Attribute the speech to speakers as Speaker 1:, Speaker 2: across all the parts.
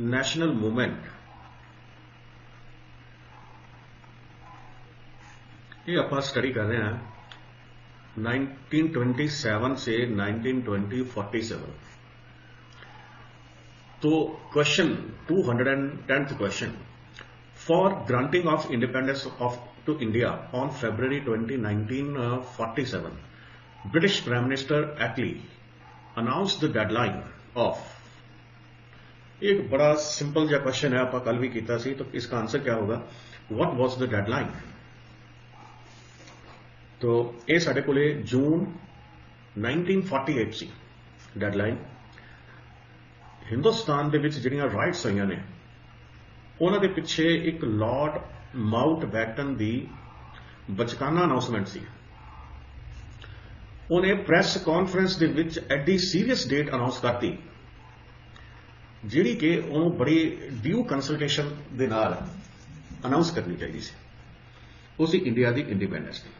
Speaker 1: National movement ये आप study कर रहे हैं 1927 से 1947। तो question 210th question, for granting of independence of to India on February 20, 1947, British prime minister Attlee announce the deadline of. एक बड़ा सिंपल जो क्वेश्चन है, आप कल भी किया सी, तो इसका आंसर क्या होगा, व्हाट वाज द डेडलाइन। तो ये साडे कोले जून 1948 सी डेडलाइन। हिंदुस्तान दे विच जिहड़ियां राइट्स होईयां ने उन्हां दे पिछे एक लॉर्ड माउंटबैटन दी बचकाना अनाउंसमेंट सी। उन्हें प्रेस कॉन्फ्रेंस दे विच एडी सीरीयस डेट अनाउंस करती जिहड़ी कि उन्होंने बड़ी ड्यू कंसल्टेशन दे नाल अनाउंस करनी चाहिए सी। वो सी इंडिया दी इंडिपेंडेंस दी।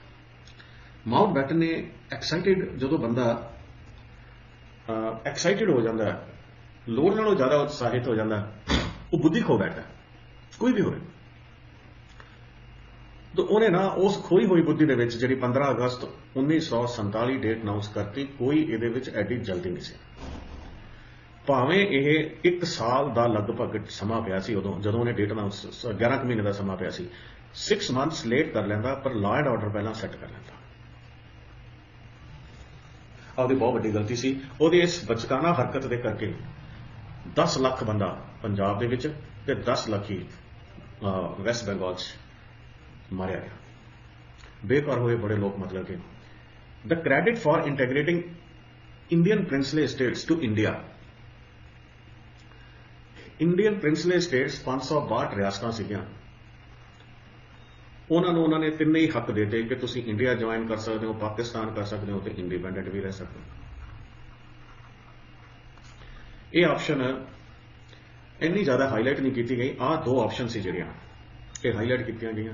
Speaker 1: माउंटबैटन ने एक्साइटेड, जो बंदा एक्साइटेड हो जाता है, लोड़ नालों ज्यादा उत्साहित हो जाता है, वो बुद्धि खो बैठता है, कोई भी हो। तो उन्हें ना उस खोई हुई बुद्धि दे विच जिहड़ी 15 अगस्त 1947 डेट अनाउंस करती, कोई इहदे विच एडी जल्दी नहीं सी। भावें यह 1 साल का लगभग समा पिया सी, उदों जदों उन्हें डेट अनाउंस 11 महीने का समा पिया सी। 6 months लेट कर लेंदा, पर लॉ एंड ऑर्डर पहला सैट कर लेंदा। आपकी बहुत वड्डी गलती सी। उहदी इस बचकाना हरकत दे करके 10 लाख बंदा पंजाब दे विच ते 10 लाख ही वैस्ट बंगाल च मारिया गया। बेकार होए बड़े लोग। मतलब कि the credit for integrating Indian princely states to India. Indian princely states 562 रियासतां सीगियां, उन्होंने तीन ही हक देते कि तुम इंडिया ज्वाइन कर सकते हो, पाकिस्तान कर सकते हो, तो इंडिपेंडेंट भी रह सकते हो। ये ऑप्शन इन्नी ज्यादा हाईलाइट नहीं की गई। आ 2 ऑप्शन से जड़ियां ये हाईलाइट की गई।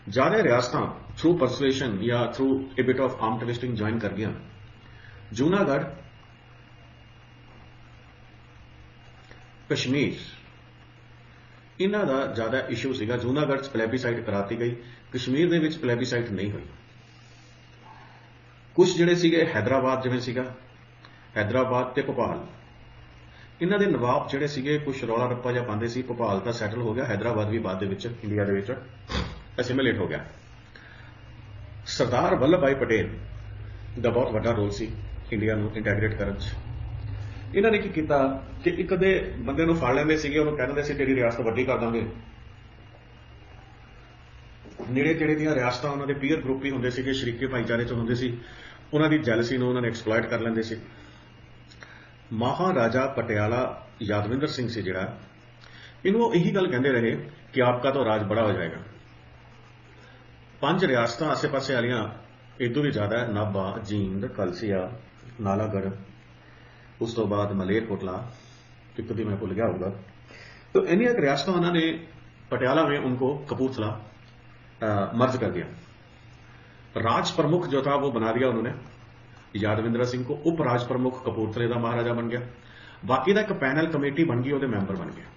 Speaker 1: ज्यादा रियासतां थ्रू परसुएशन या through a bit of arm twisting join कर गई। जूनागढ़, कश्मीर, इन्हां दा ज्यादा इशू सीगा। जूनागढ़ प्लेबीसाइट कराती गई, कश्मीर दे विच प्लेबीसाइट नहीं हुई। कुछ जिहड़े सीगे हैदराबाद, जिवें सीगा हैदराबाद ते भोपाल, इन्हां दे नवाब जिहड़े सीगे कुछ रौला रप्पा जिहा पांदे सी। भोपाल तां सैटल हो गया, हैदराबाद भी बाद दे which India they which assimilate हो गया। सरदार वल्लभ भाई पटेल दा बहुत वड्डा रोल सी इंडिया नूं इंटैग्रेट करन च। इन्होंने की किया कि एक दे बंदे नूं फड़ लैंदे सीगे, उहनूं कह दिंदे सी तेरी रियासत वड्डी कर दांगे। नेड़े तेड़े दीयां रियासतां उन्हां दे पीयर ग्रुप ही हुंदे सीगे, शरीके भाईचारे च हुंदे सी, उन्हां दी जैलसी नूं उन्हां ने एक्सप्लॉइट कर लैंदे सी। महाराजा पटियाला यादविंदर सिंह सी जिहड़ा, इन्हूं यही गल कहंदे रहे कि आपका तो राज बड़ा हो जाएगा। 5 रियासतां आसे पासे वालियां इदों भी ज्यादा, नाभा, जींद, कलसिया, नालागढ़, उस तो बाद मलेरकोटला, एक दी मैं भुल गया होगा। तो इन्हीं रियासतों उन्होंने पटियाला में उनको कपूरथला मर्ज कर दिया। राज प्रमुख जो था वो बना दिया उन्होंने यादविंद्र सिंह को। उप राज प्रमुख कपूरथले का महाराजा बन गया। बाकी का एक पैनल कमेटी बन गई, वो मैंबर बन गया।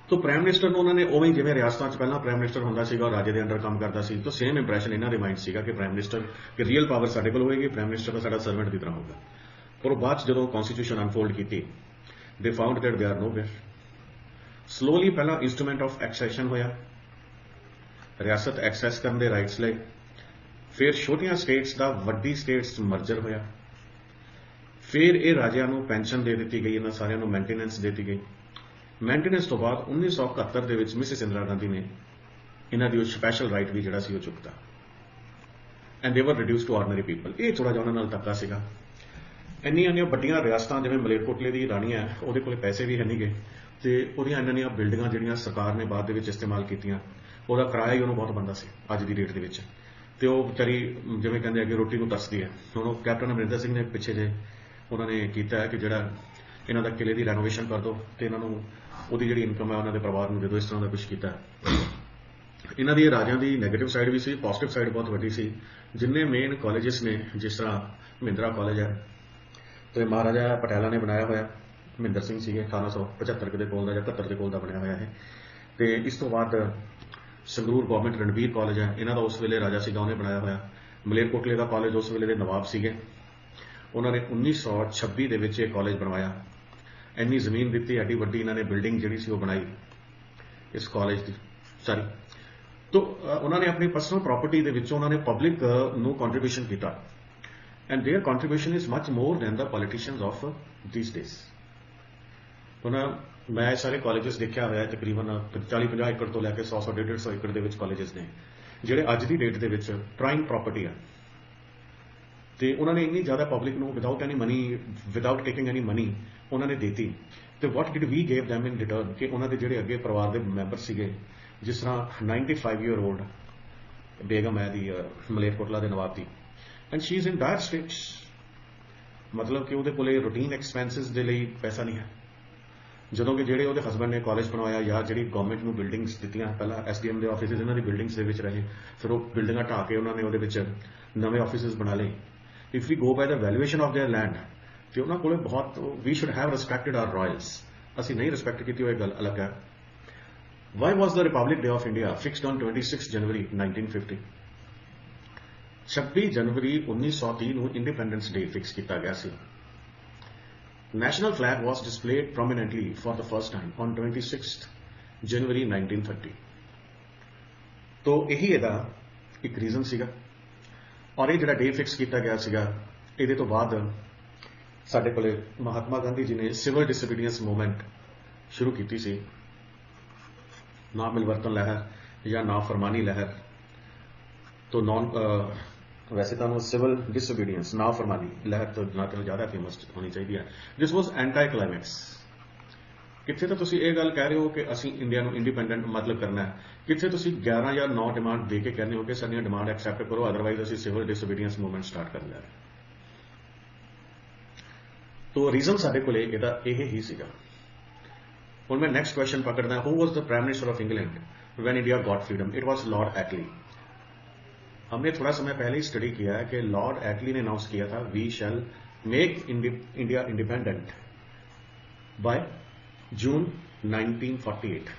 Speaker 1: तो प्राइम मिनिस्टर उन्होंने उवें जिवें रियासतां पहला प्राइम मिनिस्टर होंदा सीगा और राजे के अंडर काम करता सी, तो सेम इंप्रैशन इन्हां दे माइंड सीगा कि प्राइम मिनिस्टर की रियल पावर साडे कोल होएगी, प्राइम मिनिस्टर का साडा सर्वेंट की तरह होगा। पर बाद जो कॉन्स्टिट्यूशन अनफोल्ड की, they found that they are nowhere. Slowly पहला इंस्ट्रूमेंट ऑफ एक्सैशन होया, रियासत एक्सैस करने के राइट्स ले। फिर छोटिया स्टेट्स का वड्डी स्टेट्स मर्जर होया। फिर ये राजियां नूं पेंशन दे दी गई, इन्हां सारियां नूं मेंटेनेंस दे दी गई। मेंटेनेंस तो बाद 1971 दे विच मिसिस इंदिरा गांधी ने इन्हां दी स्पैशल राइट भी जिहड़ा सी वो चुकता, and they were reduce to ordinary people. ये थोड़ा जिहा उन्हां नाल धक्का सीगा। इन्नियां वड्डियां रियासतां जिवें मलेरकोटले दी राणी है, उहदे कोल पैसे भी है नहीं गए, ते उहदियां इन्हां दीयां बिल्डिंगां जिहड़ियां सरकार ने बाद दे विच इस्तेमाल कीतियां, ਉਹਦਾ किराया ही उन्होंने बहुत बनता सी अज की डेट के। तो वह बेचारी जिवें कहते हैं कि रोटी को तरसदी है। हुण कैप्टन अमरिंदर सिंह ने पिछे जे उन्होंने किया है कि जिहड़ा इन्हां दा किले की रेनोवेशन कर दो, तो इन्हों उहदी जिहड़ी इनकम है उन्होंने परिवार को दे दो। इस तरह का कुछ किया। इन्हां दी राजियां दी नैगेटिव साइड भी सी, पॉजिटिव साइड बहुत वड्डी सी। जिन्ने मेन कॉलेजिस ने, जिस तरह महिंद्रा कॉलेज है, तो महाराजा पटियाला ने बनाया होया, ਮਹਿੰਦਰ ਸਿੰਘ ਸੀਗੇ 1875 ਦੇ ਕੋਲ ਦਾ ਜਾਂ 71 ਦੇ ਕੋਲ ਦਾ ਬਣਿਆ ਹੋਇਆ ਹੈ। ਤੇ ਇਸ ਤੋਂ ਬਾਅਦ ਸੰਗਰੂਰ ਗਵਰਨਮੈਂਟ ਰਣਬੀਰ ਕਾਲਜ ਹੈ, ਇਹਨਾਂ ਦਾ ਉਸ ਵੇਲੇ ਰਾਜਾ ਸੀਗਾ ਉਹਨੇ ਬਣਾਇਆ ਹੋਇਆ। ਮਲੇਰਕੋਟਲੇ ਦਾ ਕਾਲਜ ਉਸ ਵੇਲੇ ਦੇ ਨਵਾਬ ਸੀਗੇ, ਉਹਨਾਂ ਨੇ 1926 ਦੇ ਵਿੱਚ ਇਹ ਕਾਲਜ ਬਣਵਾਇਆ। ਇੰਨੀ ਜ਼ਮੀਨ ਦਿੱਤੀ, ਐਡੀ ਵੱਡੀ ਇਹਨਾਂ ਨੇ ਬਿਲਡਿੰਗ ਜਿਹੜੀ ਸੀ ਉਹ ਬਣਾਈ ਇਸ ਕਾਲਜ ਦੀ ਸਾਰੀ। ਤੋ ਉਹਨਾਂ ਨੇ ਆਪਣੀ ਪਰਸਨਲ ਪ੍ਰਾਪਰਟੀ ਦੇ ਵਿੱਚੋਂ ਉਹਨਾਂ ਨੇ ਪਬਲਿਕ ਨੂੰ ਕੰਟਰੀਬਿਊਸ਼ਨ ਕੀਤਾ, and their contribution is much more than the politicians of these days. ਮੈਂ ਸਾਰੇ ਕਾਲਜਸ ਦੇਖਿਆ ਹੋਇਆ, ਤਕਰੀਬਨ 40-50 ਏਕੜ ਤੋਂ ਲੈ ਕੇ 100-150 ਏਕੜ ਦੇ ਵਿੱਚ ਕਾਲਜਸ ਨੇ ਜਿਹੜੇ ਅੱਜ ਦੀ ਡੇਟ ਦੇ ਵਿੱਚ ਪ੍ਰਾਈਮ ਪ੍ਰਾਪਰਟੀ ਆ। ਤੇ ਉਹਨਾਂ ਨੇ ਇੰਨੀ ਜ਼ਿਆਦਾ ਪਬਲਿਕ ਨੂੰ without any money, without taking any money ਉਹਨਾਂ ਨੇ ਦਿੱਤੀ। ਤੇ what did we gave them in return ਕਿ ਉਹਨਾਂ ਦੇ ਜਿਹੜੇ ਅੱਗੇ ਪਰਿਵਾਰ ਦੇ ਮੈਂਬਰ ਸੀਗੇ, ਜਿਸ ਤਰ੍ਹਾਂ 95 ਈਅਰ ਓਲਡ ਬੇਗਮ ਹੈ ਦੀ ਮਲੇਰਕੋਟਲਾ ਦੇ ਨਵਾਬ ਦੀ, and she is in dire straits, ਮਤਲਬ ਕਿ ਉਹਦੇ ਕੋਲੇ ਰੂਟੀਨ ਐਕਸਪੈਂਸਿਸ ਦੇ ਲਈ ਪੈਸਾ ਨਹੀਂ ਹੈ। ਜਦੋਂ ਕਿ ਜਿਹੜੇ ਉਹਦੇ ਹਸਬੈਂਡ ਨੇ ਕਾਲਜ ਬਣਵਾਇਆ ਜਾਂ ਜਿਹੜੀ ਗਵਰਨਮੈਂਟ ਨੂੰ ਬਿਲਡਿੰਗਸ ਦਿੱਤੀਆਂ, ਪਹਿਲਾਂ ਐਸਡੀਐਮ ਦੇ ਆਫਿਸਿਸ ਇਹਨਾਂ ਦੀ ਬਿਲਡਿੰਗਸ ਦੇ ਵਿੱਚ ਰਹੇ, ਫਿਰ ਉਹ ਬਿਲਡਿੰਗਾਂ ਢਾਹ ਕੇ ਉਹਨਾਂ ਨੇ ਉਹਦੇ ਵਿੱਚ ਨਵੇਂ ਆਫਿਸਿਸ ਬਣਾ ਲਏ। If we go by the valuation of their land, ਤੇ ਉਹਨਾਂ ਕੋਲੇ ਬਹੁਤ, we should have respected our royals. ਅਸੀਂ ਨਹੀਂ ਰਿਸਪੈਕਟ ਕੀਤੀ, ਉਹ ਗੱਲ ਅਲੱਗ ਹੈ। Why was the Republic Day of India fixed on 26 January 1950? 26 ਜਨਵਰੀ 1930 ਨੂੰ ਇੰਡੀਪੈਂਡੈਂਸ ਡੇ ਫਿਕਸ ਕੀਤਾ ਗਿਆ ਸੀ। National flag was displayed prominently for the first time on 26th January 1930. तो यही ਇਹਦਾ ਇੱਕ ਰੀਜ਼ਨ ਸੀਗਾ। ਔਰ ਇਹ ਜਿਹੜਾ ਡੇ ਫਿਕਸ ਕੀਤਾ ਗਿਆ ਸੀਗਾ, ਇਹਦੇ ਤੋਂ ਬਾਅਦ ਸਾਡੇ ਕੋਲੇ ਮਹਾਤਮਾ ਗਾਂਧੀ ਜੀ ਨੇ ਸਿਵਲ ਡਿਸਓਬੀਡੀਐਂਸ ਮੂਵਮੈਂਟ ਸ਼ੁਰੂ ਕੀਤੀ ਸੀ। ਨਾ ਮਿਲਵਰਤਨ ਲਹਿਰ ਜਾਂ ਨਾ ਫਰਮਾਨੀ ਲਹਿਰ ਤੋਂ वैसे तो सिविल डिसओबीडियंस, ना फरमानी लहर तो ना तो ज़्यादा फेमस होनी चाहिए। This was anti climax. कितने तो तुसी ये गल कह रहे हो कि असी इंडिया को इंडिपेंडेंट मतलब करना है, कितने तुसी 11 या 9 डिमांड दे के कहने हो कि साडियां डिमांड एक्सैप्ट करो, अदरवाइज असी सिविल डिसओबीडियंस मूवमेंट स्टार्ट कर लिया। तो रीजन साडे कोले इहदा इह ही सीगा। हुण मैं नैक्सट क्वेश्चन पकड़दा, who was the prime minister of England when India got freedom? It was lord Attlee. हमने थोड़ा समय पहले ही स्टडी किया है कि लॉर्ड एटली ने अनाउंस किया था we shall make India independent by June 1948।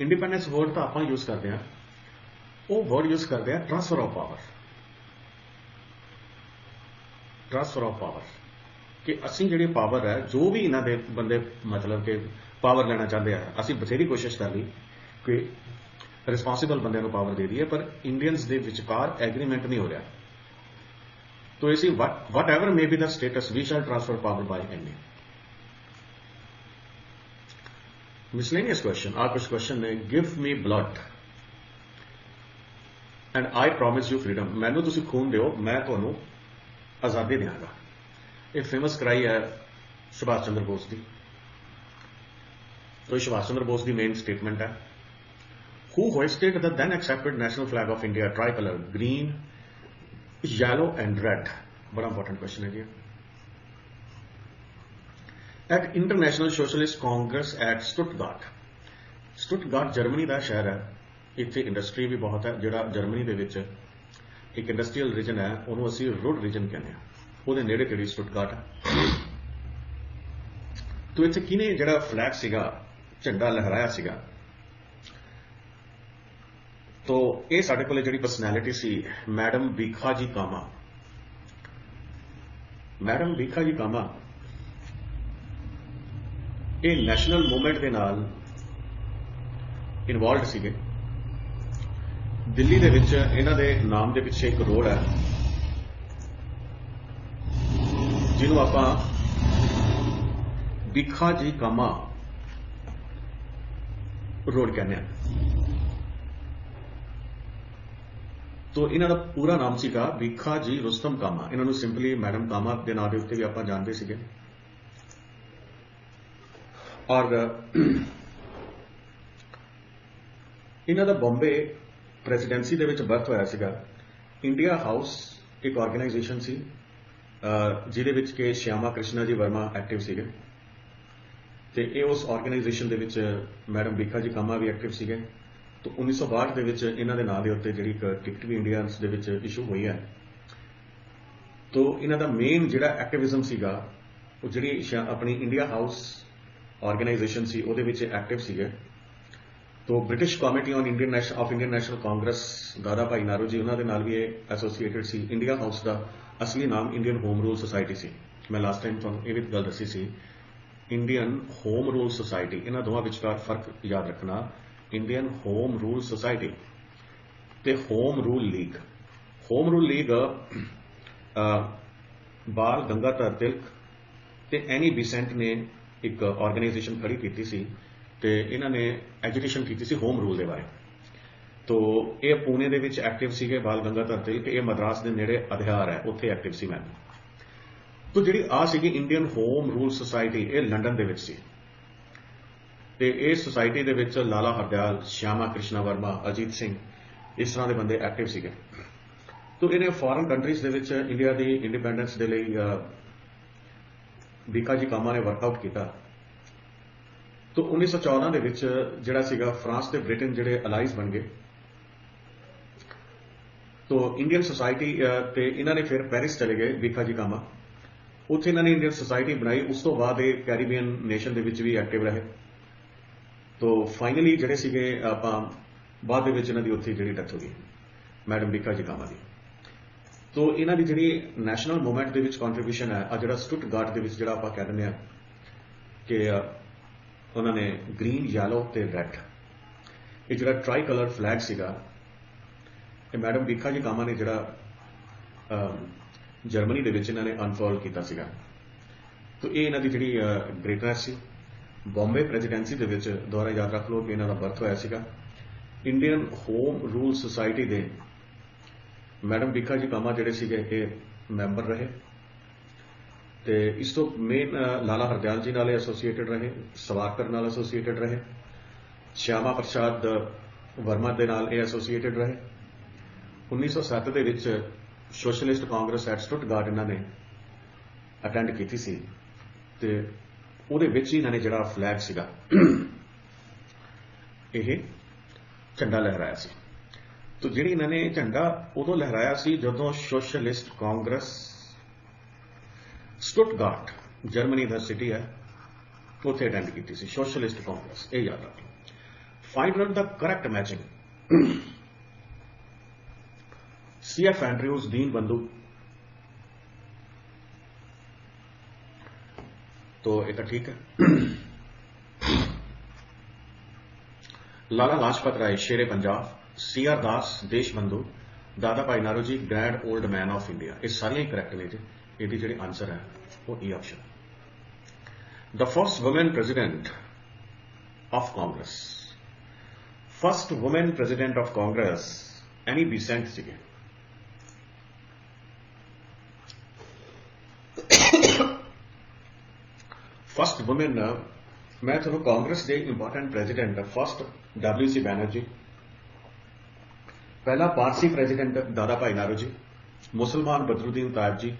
Speaker 1: Independence word तो आप यूज करते हैं, वो वर्ड यूज करते हैं transfer of power. Transfer of power कि असी जी पावर है, जो भी इन्हों के बंदे मतलब कि पावर लेना चाहते हैं, असी बथेरी कोशिश कर ली कि रिस्पॉन्सिबल बंदे को पावर दे दी है, पर इंडियंस के विचकार एग्रीमेंट नहीं हो रहा। तो इसी whatever may be the status we shall transfer power by any. Miscellaneous question, आ कुछ क्वेश्चन ने। Give me blood and I promise you freedom. मैनू तुसी खून दिओ, मैं तुहानू आज़ादी देंगा। एक फेमस कराई है सुभाष चंद्र बोस की। तो सुभाष चंद्र बोस की मेन स्टेटमेंट है, who hoisted the then accepted national flag of India, tricolor, green, yellow and red? बड़ा इंपॉर्टेंट क्वेश्चन है जी। At International Socialist Congress at Stuttgart, Stuttgart Germany का शहर है, इतने इंडस्ट्री भी बहुत है। जिहड़ा जर्मनी दे विच एक इंडस्ट्रीयल रीजन है, उन्होंने असी रुड रीजन कहने, ਉਹਦੇ नेड़े ਜਿਹੜੀ स्टुटगार्ट है। तो इत्थे किने जिहड़ा फ्लैग सीगा, झंडा लहराया सीगा? तो ये साडे कोले जिहड़ी परसनैलिटी सी, मैडम भीखा जी कामा। मैडम भीखा जी कामा ये नैशनल मूवमेंट के नाल इनवॉल्व सीगे। दिल्ली दे विच इन्हां दे नाम दे पिछे एक रोड है जिन्हों आपां भीखा जी कामा रोड कहने हैं। तो इन्हां दा पूरा नाम सीगा भीखा जी रुस्तम कामा। इन्होंने सिंपली मैडम कामा के नाम के उत्ते भी आपां जानते सीगे। और इन्हां दा बॉम्बे प्रेसिडेंसी दे विच बर्थ होया सीगा। इंडिया हाउस एक ऑर्गेनाइजेशन सी जिहदे विच के श्यामा कृष्णा जी वर्मा एक्टिव सीगे, ते ये उस ऑर्गेनाइजेशन दे विच मैडम भीखा जी कामा भी एक्टिव सीगे। तो 1962 ਦੇ ਵਿੱਚ ਇਹਨਾਂ ਦੇ ਨਾਂ ਦੇ ਉੱਤੇ ਜਿਹੜੀ ਟਿਕਟ ਵੀ ਇੰਡੀਆ ਦੇ ਵਿੱਚ ਇਸ਼ੂ ਹੋਈ ਹੈ। तो ਇਹਨਾਂ ਦਾ ਮੇਨ ਜਿਹੜਾ ਐਕਟਿਵਿਜ਼ਮ ਸੀਗਾ, ਉਹ ਜਿਹੜੀ ਆਪਣੀ ਇੰਡੀਆ ਹਾਊਸ ਆਰਗੇਨਾਈਜੇਸ਼ਨ ਸੀ ਉਹਦੇ ਵਿੱਚ ਐਕਟਿਵ ਸੀਗੇ। तो British committee on Indian national Congress दादा भाई नारू जी उन्होंने नाल भी एसोसीएटेड सी। इंडिया हाउस का असली नाम इंडियन होम रूल सोसाइटी सी। मैं लास्ट टाइम तुहानूं ये भी गल दसी सी, इंडियन होम रूल सोसाइटी, इन्हां दोवां विचकार फर्क याद रखना। इंडियन होम रूल सोसाइटी ते Home Rule League. Home Rule League Bal Gangadhar तिलक ते एनी बिसेंट ने एक ऑर्गेनाइजेशन खड़ी की सी ते इन्हां ने एजुकेशन की सी होम रूल के बारे। तो ये पुणे दे विच एक्टिव सीगे बाल गंगाधर तिलक, ये मद्रास के नेड़े अध्यार है उत्थे एक्टिव सी। मैं तो जिहड़ी आ सीगी इंडियन होम रूल सोसाइटी, ये लंडन दे विच सी ते इस सोसाइटी दे विच लाला हरदयाल, श्यामा कृष्णा वर्मा, अजीत सिंह इस तरह के बंदे एक्टिव सीगे। तो इन्हें foreign countries they which India की इंडिपेंडेंस के लिए भीखा जी कामा ने वर्कआउट किया। तो 1914 ਦੇ ਵਿੱਚ ਜਿਹੜਾ ਸੀਗਾ फ्रांस ਤੇ ब्रिटेन ਜਿਹੜੇ ਅਲਾਈਜ਼ बन गए। तो इंडियन सोसाइटी ਤੇ ਇਹਨਾਂ ਨੇ ਫਿਰ ਪੈਰਿਸ चले गए भीखा जी कामा, ਉੱਥੇ ਇਹਨਾਂ ਨੇ इंडियन सोसाइटी बनाई। उस तो बाद ਇਹ कैरीबियन नेशन ਦੇ ਵਿੱਚ ਵੀ ਐਕਟਿਵ ਰਹੇ। तो फाइनली ਜਿਹੜੇ ਸੀਗੇ ਆਪਾਂ ਬਾਅਦ ਦੇ ਵਿੱਚ ਇਹਨਾਂ ਦੀ ਉੱਥੇ ਜਿਹੜੀ ਡੈਥ ਹੋ ਗਈ ਮੈਡਮ ਭੀਖਾ ਜੀ ਕਾਮਾ ਦੀ। तो ਇਹਨਾਂ ਦੀ ਜਿਹੜੀ ਨੈਸ਼ਨਲ ਮੂਵਮੈਂਟ ਦੇ ਵਿੱਚ ਕੰਟਰੀਬਿਊਸ਼ਨ ਹੈ, ਆ ਜਿਹੜਾ ਸਟੁੱਟਗਾਰਟ ਦੇ ਵਿੱਚ ਜਿਹੜਾ ਆਪਾਂ ਕਹਿ ਦਿੰਦੇ ਆ ਕਿ उन्होंने ग्रीन येलो ते रैड ये जो ट्राई कलर फ्लैग सीगा, ये मैडम भीखा जी कामा ने जोड़ा जर्मनी दे विच इन्होंने अनफॉल किया सीगा। तो ये इन्हां दी जिहड़ी ग्रेटनेस सी। बॉम्बे प्रेजिडेंसी दे विच दोबारा याद रख लो कि इन्हां दा बर्थ होया सीगा। इंडियन होम रूल सोसाइटी दे मैडम भीखा जी कामा जिहड़े सीगे ये मैंबर रहे। तो इस तो मेन लाला हरदयाल जी नाल एसोसीएटेड रहे, सवारकर नाल एसोसीएटेड रहे, श्यामा प्रसाद वर्मा दे नाल एसोसीएटेड रहे। 1907 दे विच सोशलिस्ट कांग्रेस एट स्टुटगार्ट इन्होंने अटेंड की सी ते उहदे विच इन्होंने जिहड़ा फ्लैग सीगा यह झंडा लहराया सी। तो जिहड़ी इन्होंने झंडा उदों लहराया सी जदों सोशलिस्ट कांग्रेस स्टुटगार्ट जर्मनी का सिटी है उत्थे अटेंड की सी सोशलिस्ट कांग्रेस। ये याद रख लो। Find out the correct matching. CF Andrews, Deen Bandhu, तो ये तो ठीक है। लाला लाजपत राय शेरे पंजाब, CR दास देश Bandhu, Dadabhai Naoroji grand old man of India, ये सारियां करैक्ट ने जी। ये जी आंसर है वो E option. The first women president of Congress, first women president of Congress any Besant सीगे। फर्स्ट वुमेन मैं थोड़ा कांग्रेस के important president first WC Banerjee, पहला पारसी प्रेजिडेंट दादा भाई नारू जी, मुसलमान बदरुद्दीन तायब जी,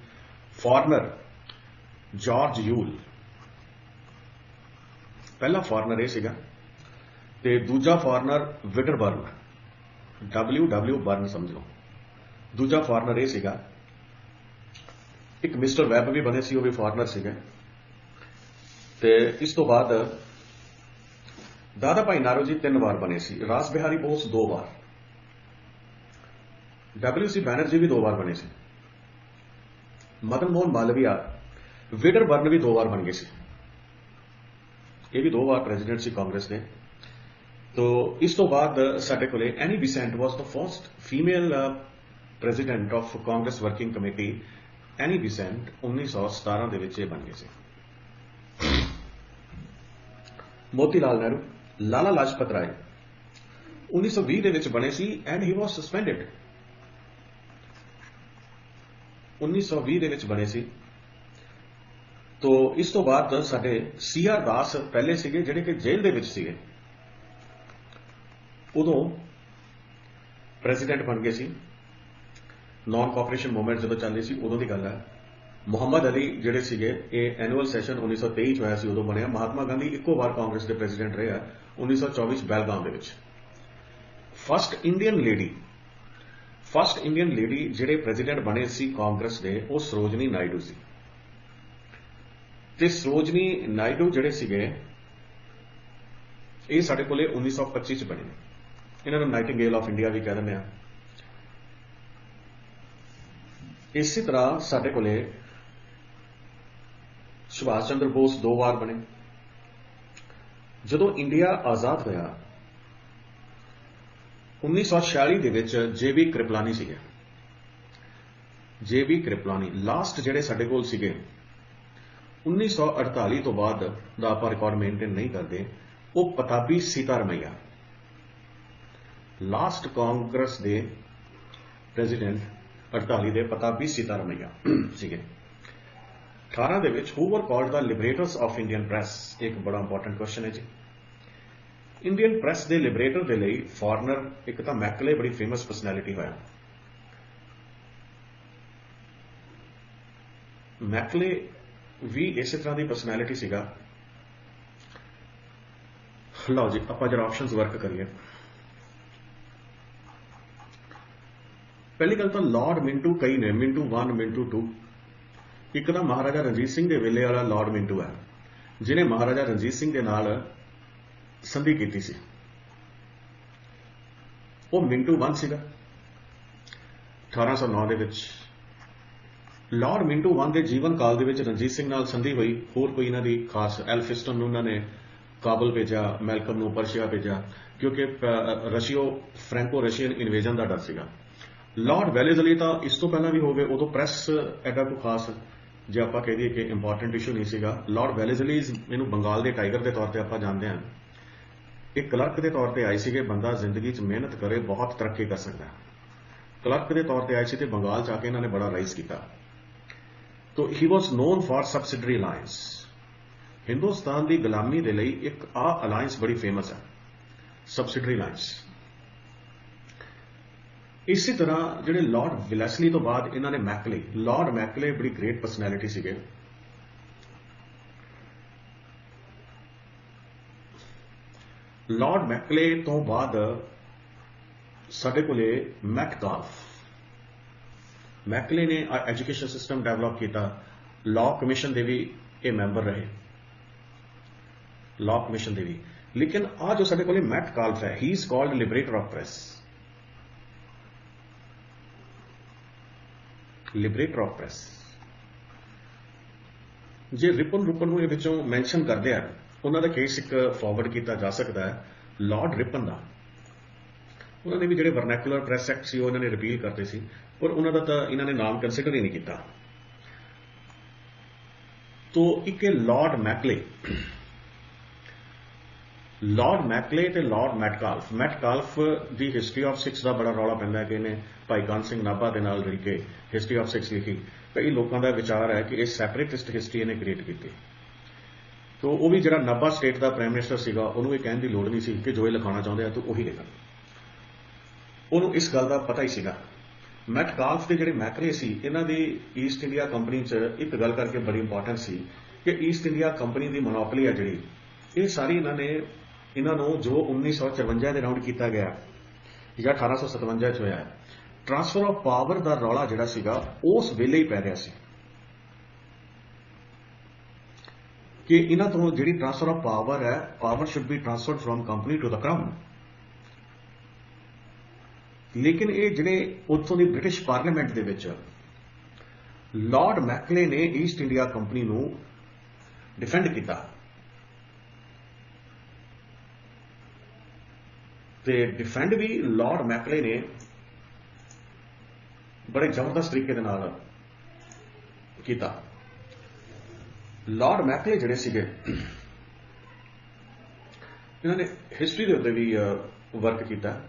Speaker 1: फॉरनर जॉर्ज यूल, पहला फॉरनर यह सीगा ते दूजा फॉरनर विटरबर्न, WW बर्न समझ लो। दूजा फॉरनर यह सीगा। एक मिस्टर वैब भी बने सी, वो भी फॉरनर सीगे। ते इस तो बाद दादा भाई नारू जी 3 बार बने सी, रास बिहारी बोस 2 बार, WC बैनर्जी भी 2 बार बने सी, मदन मोहन मालवीय विटरबर्न भी 2 बार बन गए सी। ये भी 2 बार प्रेजिडेंट सी कांग्रेस ने। तो इस तो बाद साडे कोले any Besant was the first female president of Congress working committee. Any Besant 1917 दे विच बन गए सी। मोतीलाल नेहरू, लाला लाजपत राय 1920 दे विच बने सी एंड ही वाज सस्पेंडेड। 1920 दे विच बने सी। तो इस तो बाद साडे CR दास पहले सीगे जिहड़े कि जेल दे विच सीगे, उदों प्रेजिडेंट बन गए सी। नॉन कॉपरेशन मूवमेंट जो चल रही सी उदों की गल है। मुहम्मद अली जिहड़े सीगे ये एनुअल सैशन 1923 होया सी उदों बनिया। महात्मा गांधी इक्को बार कांग्रेस के प्रेजिडेंट रहे 1924 बेलगाम दे विच। फर्स्ट इंडियन लेडी जिहड़े प्रेजिडेंट बने सी कांग्रेस दे वो सरोजनी नायडू सी। ते सरोजनी नायडू जिहड़े सीगे ਇਹ ਸਾਡੇ ਕੋਲੇ 1925 ਚ ਬਣੇ ਨੇ। ਇਹਨਾਂ ਨੂੰ ਨਾਈਟਿੰਗੇਲ ਆਫ ਇੰਡੀਆ ਵੀ ਕਹਿ ਦਿੰਦੇ ਆ। ਇਸੇ ਤਰ੍ਹਾਂ ਸਾਡੇ ਕੋਲੇ ਸੁਭਾਸ਼ ਚੰਦਰ ਬੋਸ 2 ਵਾਰ ਬਣੇ। ਜਦੋਂ ਇੰਡੀਆ ਆਜ਼ਾਦ ਹੋਇਆ 1946 ਦੇ ਵਿੱਚ JV ਕ੍ਰਿਪਲਾਨੀ ਸੀਗੇ। JV ਕ੍ਰਿਪਲਾਨੀ ਲਾਸਟ ਜਿਹੜੇ ਸਾਡੇ ਕੋਲ ਸੀਗੇ 1948 ਤੋਂ ਬਾਅਦ ਦਾ ਆਪਾਂ ਰਿਕਾਰਡ ਮੇਨਟੇਨ ਨਹੀਂ ਕਰਦੇ, ਉਹ ਪਤਾਬੀ ਸੀਤਾਰਮਈਆ ਲਾਸਟ ਕਾਂਗਰਸ ਦੇ ਪ੍ਰੈਜ਼ੀਡੈਂਟ 48 ਦੇ ਪਤਾਬੀ ਸੀਤਾਰਮਈਆ ਸੀਗੇ। 18 ਦੇ ਵਿੱਚ who were called the liberators of Indian press, ਇੱਕ ਬੜਾ ਇੰਪੋਰਟੈਂਟ ਕੁਐਸਚਨ ਹੈ ਜੀ। ਇੰਡੀਅਨ ਪ੍ਰੈਸ ਦੇ ਲਿਬਰੇਟਰ ਦੇ ਲਈ ਫੋਰਨਰ ਇੱਕ ਤਾਂ ਮੈਕਲੇ ਬੜੀ ਫੇਮਸ ਪਰਸਨੈਲਿਟੀ ਹੋਇਆ। ਮੈਕਲੇ ਵੀ ਇਸੇ ਤਰ੍ਹਾਂ ਦੀ ਪਰਸਨੈਲਿਟੀ ਸੀਗਾ। ਲਓ ਜੀ ਆਪਾਂ ਜਰਾ ਆਪਸ਼ਨਸ ਵਰਕ ਕਰੀਏ। ਪਹਿਲੀ ਗੱਲ ਤਾਂ ਲਾਰਡ ਮਿੰਟੂ ਕਈ ਨੇ, ਮਿੰਟੂ 1 ਮਿੰਟੂ 2। ਇੱਕ ਤਾਂ ਮਹਾਰਾਜਾ ਰਣਜੀਤ ਸਿੰਘ ਦੇ ਵੇਲੇ ਵਾਲਾ ਲਾਰਡ ਮਿੰਟੂ ਹੈ, ਜਿਹਨੇ ਮਹਾਰਾਜਾ ਰਣਜੀਤ ਸਿੰਘ ਦੇ ਨਾਲ ਸੰਧੀ ਕੀਤੀ ਸੀ। ਉਹ ਮਿੰਟੂ 1 ਸੀਗਾ 1809 ਦੇ ਵਿੱਚ। ਲਾਰਡ ਮਿੰਟੂ 1 ਦੇ ਜੀਵਨ ਕਾਲ ਦੇ ਵਿੱਚ ਰਣਜੀਤ ਸਿੰਘ ਨਾਲ ਸੰਧੀ ਹੋਈ। ਹੋਰ ਕੋਈ ਇਹਨਾਂ ਦੀ ਖਾਸ ਐਲਫਿਸਟਨ ਨੂੰ ਉਹਨਾਂ ਨੇ ਕਾਬਲ ਭੇਜਿਆ, ਮੈਲਕਮ ਨੂੰ ਪਰਸ਼ੀਆ ਭੇਜਿਆ, ਕਿਉਂਕਿ ਰਸ਼ੀਓ ਫ੍ਰੈਂਕੋ ਰਸ਼ੀਅਨ ਇਨਵੇਜਨ ਦਾ ਡਰ ਸੀਗਾ। ਲਾਰਡ ਵੈਲੇਜ਼ਲੀ ਤਾਂ ਇਸ ਤੋਂ ਪਹਿਲਾਂ ਵੀ ਹੋ ਗਏ, ਉਦੋਂ ਪ੍ਰੈਸ ਐਡਾ ਕੋਈ ਖਾਸ ਜੇ ਆਪਾਂ ਕਹਿ ਦਈਏ ਕਿ ਇੰਪੋਰਟੈਂਟ ਇਸ਼ੂ ਨਹੀਂ ਸੀਗਾ। ਲਾਰਡ ਵੈਲੇਜ਼ਲੀ ਇਹਨੂੰ ਬੰਗਾਲ ਦੇ ਟਾਈਗਰ ਦੇ ਤੌਰ ਤੇ ਆਪਾਂ ਜਾਣਦੇ ਹਾਂ। ਇੱਕ ਕਲਰਕ ਦੇ ਤੌਰ ਤੇ ਆਏ ਸੀਗੇ, ਬੰਦਾ ਜ਼ਿੰਦਗੀ 'ਚ ਮਿਹਨਤ ਕਰੇ ਬਹੁਤ ਤਰੱਕੀ ਕਰ ਸਕਦਾ। ਕਲਰਕ ਦੇ ਤੌਰ ਤੇ ਆਏ ਸੀ ਤੇ ਬੰਗਾਲ 'ਚ ਆ ਕੇ ਇਹਨਾਂ ਨੇ ਬੜਾ ਰਾਈਜ਼ ਕੀਤਾ। ਤੋ he was known for subsidiary alliance. Hindustan ਦੀ ਗੁਲਾਮੀ ਦੇ ਲਈ ਇੱਕ ਅਲਾਇੰਸ ਬੜੀ ਫੇਮਸ ਹੈ, ਸਬਸਿਡਰੀ ਅਲਾਇੰਸ। ਇਸੇ ਤਰ੍ਹਾਂ ਜਿਹੜੇ ਲਾਰਡ ਵੈਲੇਜ਼ਲੀ ਤੋਂ ਬਾਅਦ ਇਹਨਾਂ ਨੇ ਮੈਕਲੇ, ਲਾਰਡ ਮੈਕਲੇ ਬੜੀ ਗ੍ਰੇਟ ਪਰਸਨੈਲਿਟੀ ਸੀਗੇ। ਲਾਰਡ ਮੈਕਲੇ ਤੋਂ ਬਾਅਦ ਸਾਡੇ ਕੋਲੇ ਮੈਟਕਾਲਫ। ਮੈਕਲੇ ਨੇ ਐਜੂਕੇਸ਼ਨ ਸਿਸਟਮ ਡਿਵੈਲਪ ਕੀਤਾ। ਲਾਅ ਕਮਿਸ਼ਨ ਦੇ ਵੀ ਇਹ ਮੈਂਬਰ ਰਹੇ, ਲਾਅ ਕਮਿਸ਼ਨ ਦੇ ਵੀ। ਲੇਕਿਨ ਆ ਜੋ ਸਾਡੇ ਕੋਲੇ ਮੈਟਕਾਲਫ ਹੈ, ਹੀ is called ਲਿਬਰੇਟਰ of press. ਲਿਬਰੇਟਰ of press. ਜੇ ਰਿਪਨ ਨੂੰ ਇਹ ਵਿੱਚੋਂ ਮੈਂਸ਼ਨ ਕਰਦੇ ਆ, ਉਹਨਾਂ ਦਾ ਕੇਸ ਇੱਕ ਫਾਰਵਰਡ ਕੀਤਾ ਜਾ ਸਕਦਾ ਹੈ ਲਾਰਡ ਰਿਪਨ ਦਾ। ਉਹਨਾਂ ਨੇ ਵੀ ਜਿਹੜੇ ਵਰਨੈਕੂਲਰ ਪ੍ਰੈਸ ਐਕਟ ਸੀ ਉਹ ਇਹਨਾਂ ਨੇ ਰਿਪੀਲ ਕਰਦੇ ਸੀ, ਪਰ ਉਹਨਾਂ ਦਾ ਤਾਂ ਇਹਨਾਂ ਨੇ ਨਾਮ ਕੰਸੀਡਰ ਹੀ ਨਹੀਂ ਕੀਤਾ। ਤੋ ਇੱਕ ਲਾਰਡ ਮੈਕਲੇ, ਲਾਰਡ ਮੈਕਲੇ ਤੇ Lord ਮੈਟਕਾਲਫ। ਮੈਟਕਾਲਫ the history of Sikhs ਦਾ ਬੜਾ ਰੌਲਾ ਪੈਂਦਾ ਹੈ ਕਿ ਇਹਨੇ ਭਾਈ ਕਾਨ ਸਿੰਘ ਨਾਭਾ ਦੇ ਨਾਲ ਰਲ ਕੇ ਹਿਸਟਰੀ ਆਫ ਸਿੱਖਸ ਲਿਖੀ। ਕਈ ਲੋਕਾਂ ਦਾ ਵਿਚਾਰ ਹੈ ਕਿ ਇਹ ਸੈਪਰੇਟਿਸਟ ਹਿਸਟਰੀ ਇਹਨੇ ਕ੍ਰੀਏਟ ਕੀਤੀ। ਤੋ ਉਹ ਵੀ ਜਿਹੜਾ ਨਾਭਾ ਸਟੇਟ ਦਾ ਪ੍ਰਾਈਮ ਮਿਨਿਸਟਰ ਸੀਗਾ, ਉਹਨੂੰ ਇਹ ਕਹਿਣ ਦੀ ਲੋੜ ਨਹੀਂ ਸੀ ਕਿ ਜੋ ਇਹ ਲਿਖਾਉਣਾ ਚਾਹੁੰਦੇ ਆ ਤੂੰ ਉਹੀ ਲਿਖਣ। ਉਹਨੂੰ ਇਸ ਗੱਲ ਦਾ ਪਤਾ ਹੀ ਸੀਗਾ। ਮੈਟਕਾਲਫ ਦੇ ਜਿਹੜੇ ਮੈਕਲੇ ਸੀ, ਇਹਨਾਂ ਦੀ ਈਸਟ ਇੰਡੀਆ ਕੰਪਨੀ 'ਚ ਇੱਕ ਗੱਲ ਕਰਕੇ ਬੜੀ ਇੰਪੋਰਟੈਂਟ ਸੀ ਕਿ ਈਸਟ ਇੰਡੀਆ ਕੰਪਨੀ ਦੀ ਮੋਨੋਪੋਲੀ ਹੈ ਜਿਹੜੀ, ਇਹ ਸਾਰੀ ਇਹਨਾਂ ਨੂੰ ਜੋ 1954 ਦੇ ਰਾਉਂਡ ਕੀਤਾ ਗਿਆ ਜਾਂ 1857 'ਚ ਹੋਇਆ, ਟ੍ਰਾਂਸਫਰ ਆਫ ਪਾਵਰ ਦਾ ਰੌਲਾ ਜਿਹੜਾ ਸੀਗਾ ਉਸ ਵੇਲੇ ਹੀ ਪੈ ਰਿਹਾ ਸੀ ਕਿ ਇਹਨਾਂ ਤੋਂ ਜਿਹੜੀ ਟ੍ਰਾਂਸਫਰ ਆਫ ਪਾਵਰ ਹੈ, power should be transferred from company to the crown. ਲੇਕਿਨ ਇਹ ਜਿਹੜੇ ਉੱਥੋਂ ਦੀ ਬ੍ਰਿਟਿਸ਼ ਪਾਰਲੀਮੈਂਟ ਦੇ ਵਿੱਚ ਲਾਰਡ ਮੈਕਲੇ ਨੇ ਈਸਟ ਇੰਡੀਆ ਕੰਪਨੀ ਨੂੰ ਡਿਫੈਂਡ ਕੀਤਾ ਤੇ ਡਿਫੈਂਡ ਵੀ ਲਾਰਡ ਮੈਕਲੇ ਨੇ ਬੜੇ ਜ਼ਬਰਦਸਤ ਤਰੀਕੇ ਦੇ ਨਾਲ ਕੀਤਾ। ਲਾਰਡ ਮੈਕਲੇ ਜਿਹੜੇ ਸੀਗੇ, ਇਹਨਾਂ ਨੇ ਹਿਸਟਰੀ ਦੇ ਉੱਤੇ ਵੀ ਵਰਕ ਕੀਤਾ।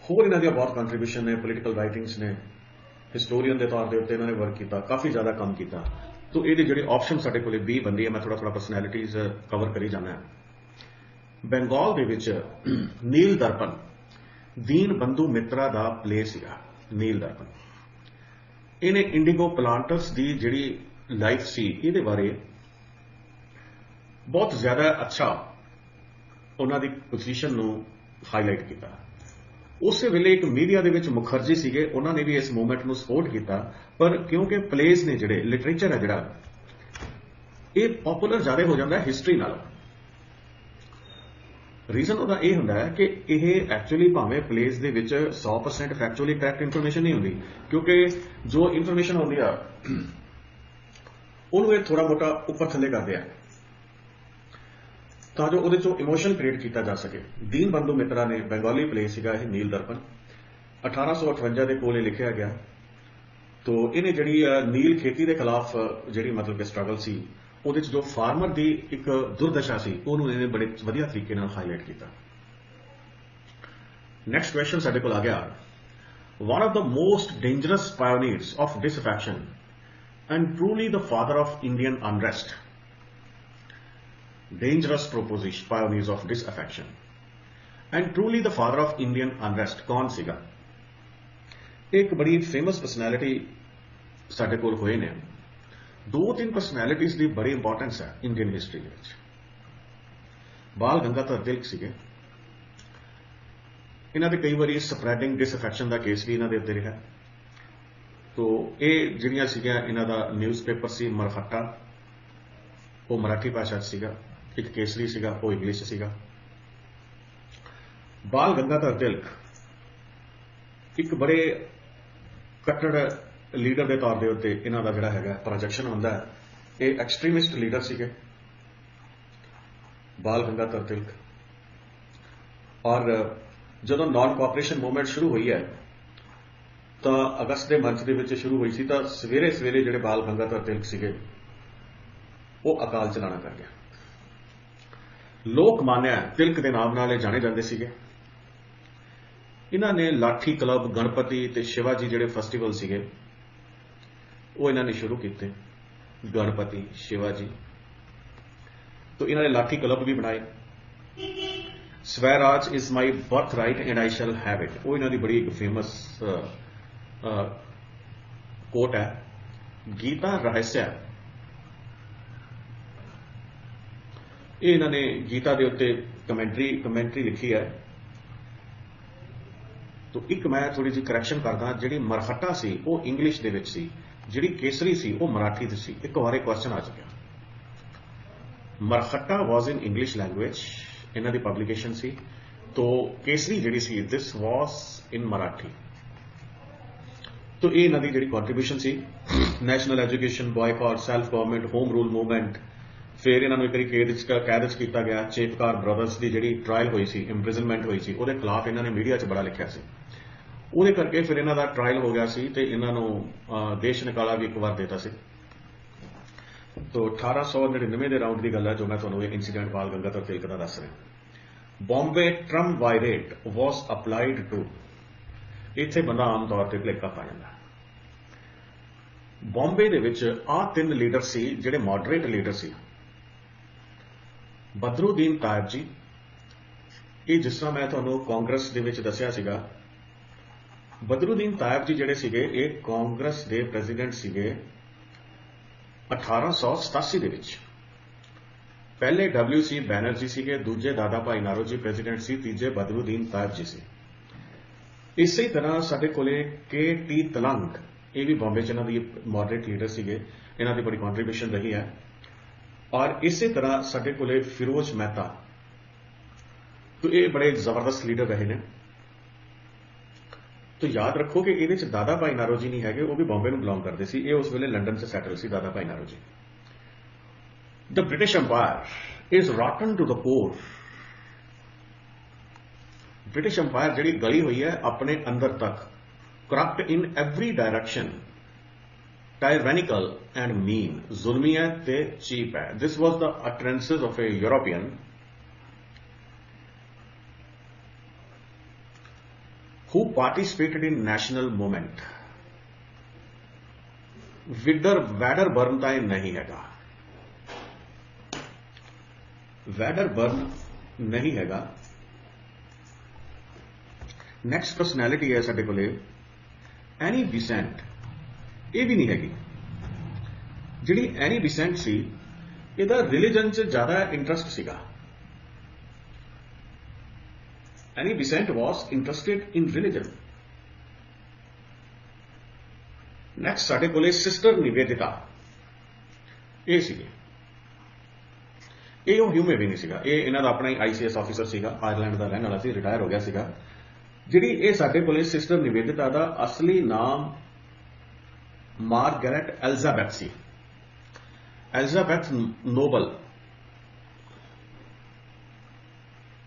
Speaker 1: ਹੋਰ ਇਹਨਾਂ ਦੀਆਂ ਬਹੁਤ ਕੰਟਰੀਬਿਊਸ਼ਨ ਨੇ, ਪੋਲੀਟੀਕਲ ਰਾਈਟਿੰਗਸ ਨੇ, ਹਿਸਟੋਰੀਅਨ ਦੇ ਤੌਰ ਦੇ ਉੱਤੇ ਇਹਨਾਂ ਨੇ ਵਰਕ ਕੀਤਾ, ਕਾਫੀ ਜ਼ਿਆਦਾ ਕੰਮ ਕੀਤਾ। ਤੋ ਇਹਦੇ ਜਿਹੜੇ ਆਪਸ਼ਨ ਸਾਡੇ ਕੋਲੇ 20 ਬੰਦੀ ਹੈ, ਮੈਂ ਥੋੜਾ ਪਰਸਨੈਲਿਟੀਜ਼ ਕਵਰ ਕਰੀ ਜਾਣਾ। ਬੰਗਾਲ ਦੇ ਵਿੱਚ ਨੀਲ ਦਰਪਨ, ਦੀਨ ਬੰਧੂ ਮਿੱਤਰਾ ਦਾ ਪਲੇ ਸੀਗਾ ਨੀਲ ਦਰਪਨ। ਇਹਨੇ ਇੰਡੀਗੋ ਪਲਾਂਟਰਸ ਦੀ ਜਿਹੜੀ ਲਾਈਫ ਸੀ ਇਹਦੇ ਬਾਰੇ ਬਹੁਤ ਜ਼ਿਆਦਾ ਅੱਛਾ ਉਹਨਾਂ ਦੀ ਪੋਜੀਸ਼ਨ ਨੂੰ ਹਾਈਲਾਈਟ ਕੀਤਾ। ਉਸੇ ਵੇਲੇ ਇੱਕ ਮੀਡੀਆ ਦੇ ਵਿੱਚ ਮੁਖਰਜੀ ਸੀਗੇ, ਉਹਨਾਂ ਨੇ ਵੀ ਇਸ ਮੂਵਮੈਂਟ ਨੂੰ ਸਪੋਰਟ ਕੀਤਾ, ਪਰ ਕਿਉਂਕਿ ਪਲੇਸ ਨੇ ਜਿਹੜੇ ਲਿਟਰੇਚਰ ਹੈ ਜਿਹੜਾ ਇਹ ਪਪੂਲਰ ਜ਼ਿਆਦਾ ਹੋ ਜਾਂਦਾ ਹਿਸਟਰੀ ਨਾਲੋਂ। ਰੀਜ਼ਨ ਉਹਦਾ ਇਹ ਹੁੰਦਾ ਹੈ ਕਿ ਇਹ ਐਕਚੁਅਲੀ ਭਾਵੇਂ ਪਲੇਸ ਦੇ ਵਿੱਚ 100% ਫੈਕਚੁਅਲੀ ਕਰੈਕਟ ਇਨਫੋਰਮੇਸ਼ਨ ਨਹੀਂ ਹੁੰਦੀ, ਕਿਉਂਕਿ ਜੋ ਇਨਫੋਰਮੇਸ਼ਨ ਹੁੰਦੀ ਆ ਉਹਨੂੰ ਇਹ ਥੋੜਾ ਮੋਟਾ ਉੱਪਰ ਥੱਲੇ ਕਰਦੇ ਆ ਤਾਂ ਜੋ ਉਹਦੇ ਚੋਂ ਇਮੋਸ਼ਨ ਕ੍ਰੀਏਟ ਕੀਤਾ ਜਾ ਸਕੇ। ਦੀਨ ਬੰਧੂ ਮਿੱਤਰਾ ਨੇ ਬੰਗਾਲੀ ਪਲੇ ਸੀਗਾ ਇਹ ਨੀਲ ਦਰਪਣ, 1858 ਦੇ ਕੋਲ ਇਹ ਲਿਖਿਆ ਗਿਆ। ਤੋ ਇਹਨੇ ਜਿਹੜੀ ਨੀਲ ਖੇਤੀ ਦੇ ਖਿਲਾਫ ਜਿਹੜੀ ਮਤਲਬ ਕਿ ਸਟਰਗਲ ਸੀ ਉਹਦੇ ਚ ਜੋ ਫਾਰਮਰ ਦੀ ਇੱਕ ਦੁਰਦਸ਼ਾ ਸੀ ਉਹਨੂੰ ਇਹਨੇ ਬੜੇ ਵਧੀਆ ਤਰੀਕੇ ਨਾਲ ਹਾਈਲਾਈਟ ਕੀਤਾ। ਨੈਕਸਟ ਕੁਐਸਚਨ ਸਾਡੇ ਕੋਲ ਆ ਗਿਆ, one of the most dangerous pioneers of disaffection and truly the father of Indian unrest, dangerous proposition pioneers of disaffection and truly the father of Indian unrest कौन सीगा? एक बड़ी फेमस पर्सनैलिटी साडे कोल होए ने, दो तीन पर्सनैलिटीज की बड़ी इंपॉर्टेंस है इंडियन हिस्टरी के विच। बाल गंगाधर तिलक सीगे, इन्हां दे कई बारी स्प्रैडिंग डिसअफेक्शन का केस भी इन्हां दे उत्ते रहा। तो ये जिहड़ियां सीगियां इन्हां दा न्यूज़पेपर सी मरहट्टा, वो मराठी भाषा सीगा, एक केसरी सीगा वो इंग्लिश सीगा। बाल गंगाधर तिलक एक बड़े कट्टर लीडर के तौर के उत्ते इन्हां दा जिहड़ा हैगा प्रोजेक्शन हुंदा है, ये एक्सट्रीमिस्ट लीडर सीगे बाल गंगाधर तिलक। और जदों नॉन कोऑपरेशन मूवमेंट शुरू हुई है तो अगस्त के मंच के शुरू हुई सी, तो सवेरे सवेरे जिहड़े बाल गंगाधर तिलक सीगे वो अकाल चलाना कर गया। लोकमान्य तिलक के नाम नाल जाने जाते सीगे। इन्हां ने लाठी क्लब, गणपति ते शिवाजी जिहड़े फेस्टिवल सीगे वो इन्हां ने शुरू किए, गणपति शिवाजी। तो इन्हां ने लाठी क्लब भी बनाए। Swaraj is my birth right and I shall have it, वो इन्हां दी बड़ी एक फेमस कोट है। गीता रहस्य, ये इन्होंने गीता के उत्ते कमेंट्री लिखी है। तो एक मैं थोड़ी जी करैक्शन करदा, जिहड़ी मरहट्टा सी वो इंग्लिश दे विच सी, जिहड़ी केसरी सी वो मराठी दी सी। एक बार क्वेश्चन आ चुका, Mahratta was in English language, इन्हां दी पब्लिकेशन सी। तो केसरी जिहड़ी सी दिस वॉज इन मराठी। तो ये इन्हां दी जिहड़ी कॉन्ट्रीब्यूशन सी, national education, boycott, self government, home rule movement. फिर इन्होंने एक बार कैद किया गया। चेपकार ब्रदर्स की जी ट्रायल हुई सी, इंप्रिजनमेंट हुई सी, उसके खिलाफ इन्होंने मीडिया च बड़ा लिखा सी। वो करके फिर इन्हों का ट्रायल हो गया सी ते इन्हों देश निकाला भी एक बार देता सी। तो 1899 के राउंड की गल है जो मैं तुम्हें इंसीडेंट बाल गंगाधर तिलक का दस रहा। Bombay triumvirate was applied to, इत्थे बंदा आम तौर पर भलेखा पा जाता। बॉम्बे दे विच आ तीन लीडर सी जिहड़े मॉडरेट लीडर सी। बदरुद्दीन तायब जी, ये जिस तरह मैं तुहानूं कांग्रेस दे विच दस्सिया सीगा, बदरुद्दीन तायब जी जिहड़े सीगे ये कांग्रेस दे प्रेजिडेंट सीगे 1887 दे विच। पहले WC बैनर्जी सीगे, दूजे दादा भाई नारो जी प्रेजिडेंट सी, तीजे बदरुद्दीन तायब जी सी। इसी तरह साडे कोले KT तलंग, ये भी बॉम्बे च इन्हां दी मॉडरेट लीडर सीगे, इन्हां दी बड़ी कॉन्ट्रीब्यूशन रही है। और इसी तरह साडे कोले फिरोज मेहता, तो ये बड़े जबरदस्त लीडर रहे ने। तो याद रखो कि ये दादा भाई नारो जी नहीं है, वो भी बॉम्बे में बिलोंग करते सी। ये उस वेले लंडन से सैटल सी Dadabhai Naoroji. The British empire is rotten to the core. British empire जी गली हुई है अपने अंदर तक, corrupt in every direction, tyrannical and mean, जुल्मी है ते चीप है। This was the utterances of a European who participated in national movement। Wedderburn का नहीं हैगा, वैडरबर्न नहीं हैगा। नेक्स्ट पर्सनैलिटी है साडे कोले एनी बिसेंट, ये भी नहीं हैगी। जिहड़ी एनी बिसेंट सी, इहदा रिलीजन च ज्यादा इंटरस्ट सीगा। Any Besant was interested in religion. Next साडे कोले सिस्टर निवेदिता, ये सीगे। ਇਹ ਉਹ ਹਿਊਮਨ ਵੀ ਨਹੀਂ ਸੀਗਾ, ਇਹ ਇਹਨਾਂ ਦਾ ਆਪਣਾ ਹੀ ICS ਆਫੀਸਰ ਸੀਗਾ, ਆਇਰਲੈਂਡ ਦਾ ਰਹਿਣ ਵਾਲਾ ਸੀ, ਰਿਟਾਇਰ ਹੋ ਗਿਆ ਸੀਗਾ। ਜਿਹੜੀ ਇਹ ਸਾਡੇ ਕੋਲੇ ਸਿਸਟਰ ਨਿਵੇਦਿਤਾ ਦਾ ਅਸਲੀ ਨਾਮ ਮਾਰਗਰੇਟ ਐਲਿਜ਼ਾਬੈਥ ਸੀ, ਐਲਿਜ਼ਾਬੈਥ ਨੋਬਲ।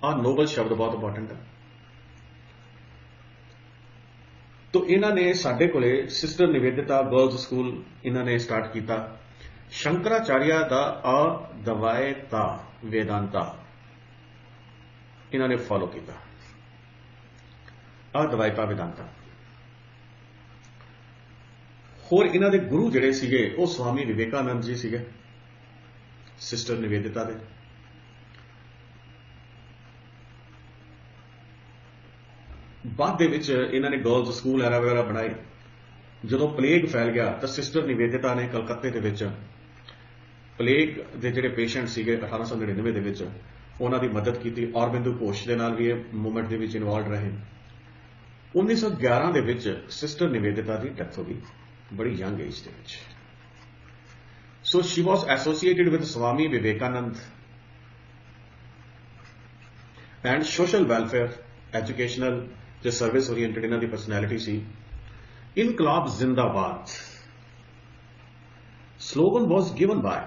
Speaker 1: ਆ ਨੋਬਲ ਸ਼ਬਦ ਬਹੁਤ ਇੰਪੋਰਟੈਂਟ ਹੈ। तो इन्होंने साडे कोले सिस्टर निवेदिता गर्ल्स स्कूल इन्होंने स्टार्ट किया। शंकराचार्य का अद्वैता वेदांता इन्होंने फॉलो किया, अद्वैता वेदांता। होर इन्हों के गुरु जिहड़े सीगे वो स्वामी विवेकानंद जी सीगे सिस्टर निवेदिता दे। बाद दे विच इन्होंने गर्ल्स स्कूल एरा वगैरह बनाए। जो प्लेग फैल गया तो सिस्टर निवेदिता ने कलकत्ते के विच प्लेग के जिहड़े पेशेंट सीगे 1899 दे विच उन्हां दी मदद की। औरबिंदु घोष के नाल भी ये मूवमेंट के विच इन्वॉल्व रहे। 1911 दे विच सिस्टर निवेदिता की डेथ हो गई बड़ी यंग एज दे विच। So she was associated with Swami Vivekananda and social welfare educational जो सर्विस ओरिएंटेड इन्हां दी पर्सनैलिटी सी। Inquilab Zindabad slogan was given by,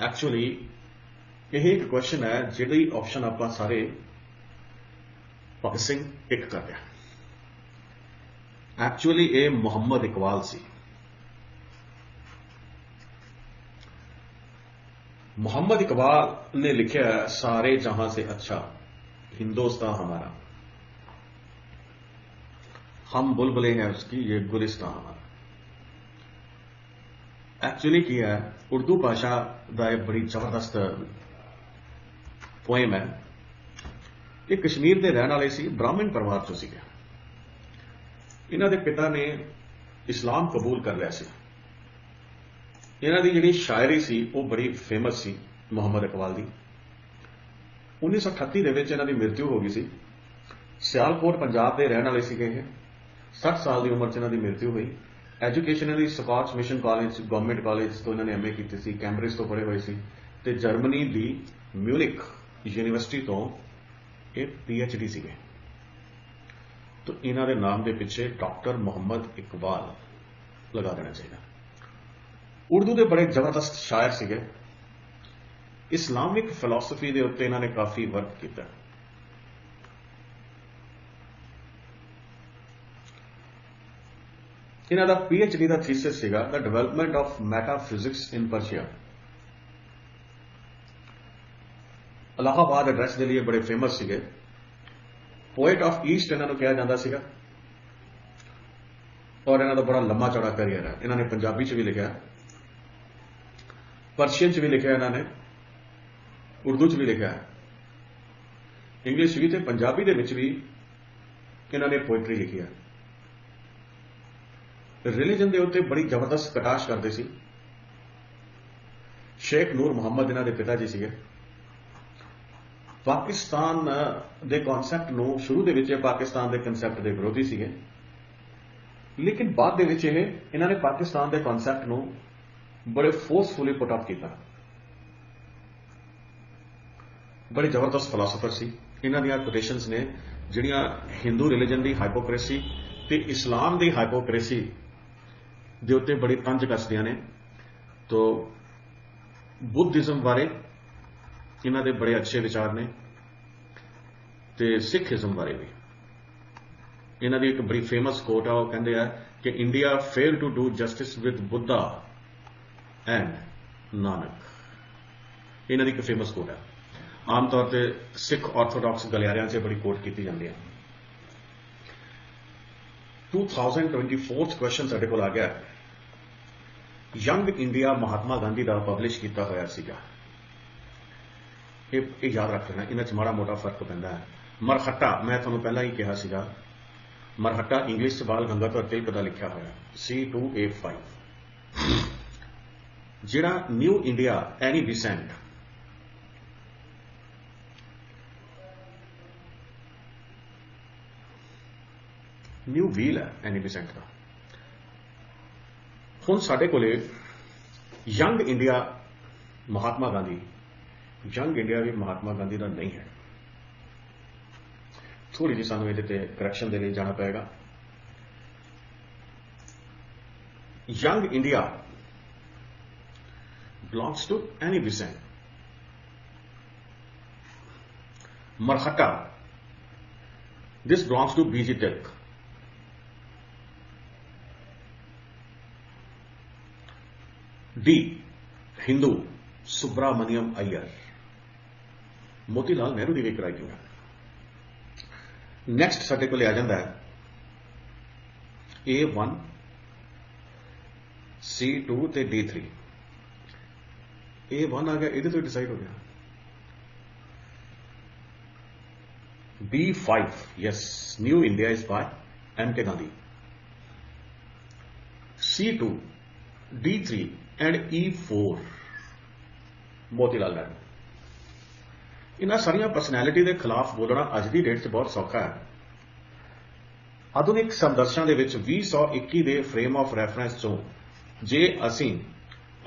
Speaker 1: actually यह एक क्वेश्चन है जिहड़ी ऑप्शन आप सारे भगत सिंह टिक कर रहा। एक्चुअली ये मुहम्मद इकबाल सी। मोहम्मद इकबाल ने लिखा है सारे जहां से अच्छा हिंदुस्तान हमारा, हम बुलबुले हैं उसकी ये गुलिस्तान हमारा। एक्चुअली क्या है उर्दू भाषा का एक बड़ी जबरदस्त पोएम है। ये कश्मीर के रहने वाले सी, ब्राह्मण परिवार चो सीगे। इन्हां दे पिता ने इस्लाम कबूल कर लिया सी। इन्हां दी जिहड़ी शायरी सी वो बड़ी फेमस सी मुहम्मद इकबाल दी। 1938 दे विच इन्हां दी मृत्यु हो गई सी। सियालकोट पंजाब के रहने वाले सीगे। 60 साल की उम्र च इन्हां दी मृत्यु हुई। एजुकेशन इन्हां दी Scots mission college government college तो इन्होंने MA की सी, कैम्ब्रिज तो पढ़े हुए सी ते जर्मनी की म्यूनिक यूनिवर्सिटी तो ये PhD सीगे। तो इन्हां दे नाम के पिछे डॉक्टर मुहम्मद इकबाल लगा देना चाहिए। उर्दू के बड़े जबरदस्त शायर सीगे। इस्लामिक फिलोसफी के उत्ते इन्होंने काफी वर्क किया। इन्हों का PhD का थीसिस सीगा the development of metaphysics in Persia. Allahabad address के लिए बड़े फेमस सीगे। पोएट ऑफ ईस्ट इन्हों कहा जाता सीगा और इन्हों का बड़ा लंबा चौड़ा करियर है। इन्होंने पंजाबी च भी लिखा, पर्शियन च भी लिखा, इन्होंने उर्दू च भी लिखा है, इंग्लिश भी तो पंजाबी दे विच भी इन्होंने पोइट्री लिखी है। रिलीजन के उत्ते बड़ी जबरदस्त कटाश करते सी। शेख नूर मुहम्मद इन्हों के पिता जी सीगे। पाकिस्तान के कॉन्सैप्ट नूं शुरू दे विच पाकिस्तान के कंसैप्ट के विरोधी सीगे, लेकिन बाद दे विच इन्होंने पाकिस्तान के कॉन्सैप्ट नूं बड़े फोर्सफुली पुट अप किया। बड़े जबरदस्त फिलोसोफर सी। इन्हां दीयां कोटेशंस ने जिहड़ियां हिंदू रिलीजन की हाइपोक्रेसी ते इस्लाम की हाइपोक्रेसी दे उत्ते बड़ी तंज कसदियां ने। तो बुद्धिज्म बारे इन्हां दे बड़े अच्छे विचार ने ते सिखिज्म बारे भी। इन्हां दी एक बड़ी फेमस कोट है, वो कहंदे आ कि India fail to do justice with Buddha and Nanak. इन्हां दी एक फेमस कोट है। आमतौर पर सिख ऑर्थोडॉक्स गलियारियां से बड़ी कोट की जाती है। 2024 क्वेश्चन साडे कोल आ गया। यंग इंडिया महात्मा गांधी का पब्लिश किया होया सीगा। ये याद रख लेना, इन्हां च माड़ा मोटा फर्क पैंदा है। मरहट्टा मैं तुहानूं पहला ही कहा सीगा, मरहट्टा इंग्लिश च बाल गंगाधर तिलक का लिखा होया C2A5। जिहड़ा new India Annie Besant new wheel है एनी बिसेंट का। हुण साडे कोले young India Mahatma Gandhi, young India ਵੀ ਮਹਾਤਮਾ ਗਾਂਧੀ ਦਾ ਨਹੀਂ ਹੈ। ਥੋੜੀ ਜਿਹੀ ਸਾਨੂੰ ਇਹਦੇ ਤੇ ਕਰੈਕਸ਼ਨ ਦੇ ਲਈ ਜਾਣਾ ਪਏਗਾ। Young India belongs to Annie Besant. Mahratta, this belongs to BG Tech। D, Hindu, Subramaniam Iyer। Motilal Nehru ਦੀ ਵੀ ਰਾਈਟਿੰਗ ਹੈ। ਨੈਕਸਟ ਸਾਡੇ ਕੋਲ ਆ ਜਾਂਦਾ ਹੈ A1, C2 ਤੇ D3। A1 ਆ ਗਿਆ, ਇਹਦੇ ਤੋਂ ਡਿਸਾਈਡ ਹੋ ਗਿਆ। B5, yes, New India is by M.K. Gandhi। C2, D3 and E4 Motilal Nehru. ਇਹਨਾਂ ਸਾਰੀਆਂ ਪਰਸਨੈਲਿਟੀ ਦੇ ਖਿਲਾਫ ਬੋਲਣਾ ਅੱਜ ਦੀ ਡੇਟ 'ਚ ਬਹੁਤ ਸੌਖਾ ਹੈ। ਆਧੁਨਿਕ ਸੰਦਰਸ਼ਾਂ ਦੇ ਵਿੱਚ 2021 ਦੇ ਫਰੇਮ ਆਫ ਰੈਫਰੈਂਸ 'ਚੋਂ ਜੇ ਅਸੀਂ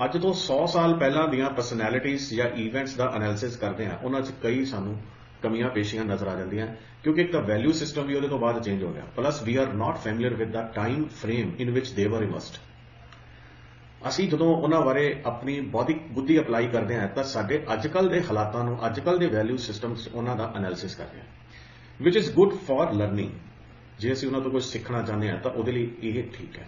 Speaker 1: ਅੱਜ ਤੋਂ 100 ਸਾਲ ਪਹਿਲਾਂ ਦੀਆਂ ਪਰਸਨੈਲਿਟੀਜ਼ ਜਾਂ ਇਵੈਂਟਸ ਦਾ ਐਨਾਲਿਸਿਸ ਕਰਦੇ ਹਾਂ, ਉਹਨਾਂ 'ਚ ਕਈ ਸਾਨੂੰ ਕਮੀਆਂ ਪੇਸ਼ੀਆਂ ਨਜ਼ਰ ਆ ਜਾਂਦੀਆਂ, ਕਿਉਂਕਿ ਇੱਕ ਤਾਂ ਵੈਲਿਊ ਸਿਸਟਮ ਵੀ ਉਹਦੇ ਤੋਂ ਬਾਅਦ ਚੇਂਜ ਹੋ ਗਿਆ, plus we are not familiar with the time frame in ਵਿਚ ਦੇ ਵਰ ਇਮਰਸਡ। ਅਸੀਂ ਜਦੋਂ ਉਹਨਾਂ ਬਾਰੇ ਆਪਣੀ ਬੌਧਿਕ ਬੁੱਧੀ ਅਪਲਾਈ ਕਰਦੇ ਹਾਂ ਤਾਂ ਸਾਡੇ ਅੱਜਕੱਲ ਦੇ ਹਾਲਾਤਾਂ ਨੂੰ, ਅੱਜਕੱਲ ਦੇ ਵੈਲਿਊ ਸਿਸਟਮਸ ਉਹਨਾਂ ਦਾ ਐਨਾਲਿਸਿਸ ਕਰਦੇ ਹਾਂ, ਵਿਚ ਇਜ਼ ਗੁੱਡ ਫਾਰ ਲਰਨਿੰਗ। ਜੇ ਅਸੀਂ ਉਹਨਾਂ ਤੋਂ ਕੁਝ ਸਿੱਖਣਾ ਚਾਹੁੰਦੇ ਹਾਂ ਤਾਂ ਉਹਦੇ ਲਈ ਇਹ ਠੀਕ ਹੈ।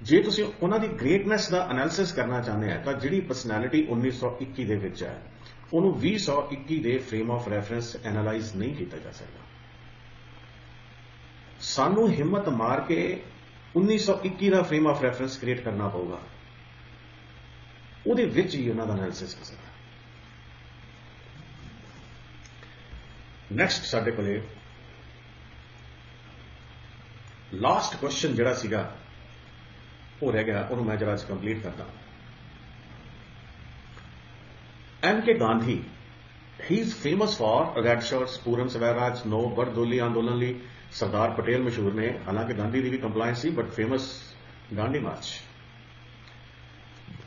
Speaker 1: ਜੇ ਤੁਸੀਂ ਉਹਨਾਂ ਦੀ ਗ੍ਰੇਟਨੈਸ ਦਾ ਐਨਾਲਿਸਿਸ ਕਰਨਾ ਚਾਹੁੰਦੇ ਆ ਤਾਂ ਜਿਹੜੀ ਪਰਸਨੈਲਿਟੀ 1921 ਦੇ ਵਿੱਚ ਹੈ ਉਹਨੂੰ 2021 ਦੇ ਫਰੇਮ ਆਫ ਰੈਫਰੈਂਸ ਐਨਾਲਾਈਜ਼ ਨਹੀਂ ਕੀਤਾ ਜਾ ਸਕਦਾ। ਸਾਨੂੰ ਹਿੰਮਤ ਮਾਰ ਕੇ 1921 ਦਾ ਫਰੇਮ ਆਫ ਰੈਫਰੈਂਸ ਕ੍ਰੀਏਟ ਕਰਨਾ ਪਊਗਾ, ਉਹਦੇ ਵਿੱਚ ਹੀ ਉਹਨਾਂ ਦਾ ਐਨਾਲਿਸਿਸ ਕਰ ਸਕਦਾ। ਨੈਕਸਟ ਸਾਡੇ ਕੋਲੇ ਲਾਸਟ ਕੁਐਸਚਨ ਜਿਹੜਾ ਸੀਗਾ ਉਹ ਰਹਿ ਗਿਆ, ਉਹਨੂੰ ਮੈਂ ਜਰਾ ਅੱਜ ਕੰਪਲੀਟ ਕਰਦਾ। M.K. Gandhi, he is famous for red shirts, ਪੂਰਨ ਸਵੈਰਾਜ, ਨੋ ਬਰਦੋਲੀ ਅੰਦੋਲਨ ਲਈ ਸਰਦਾਰ ਪਟੇਲ ਮਸ਼ਹੂਰ ਨੇ, ਹਾਲਾਂਕਿ ਗਾਂਧੀ ਦੀ ਵੀ ਕੰਪਲਾਇੰਸ ਸੀ, but famous Gandhi march.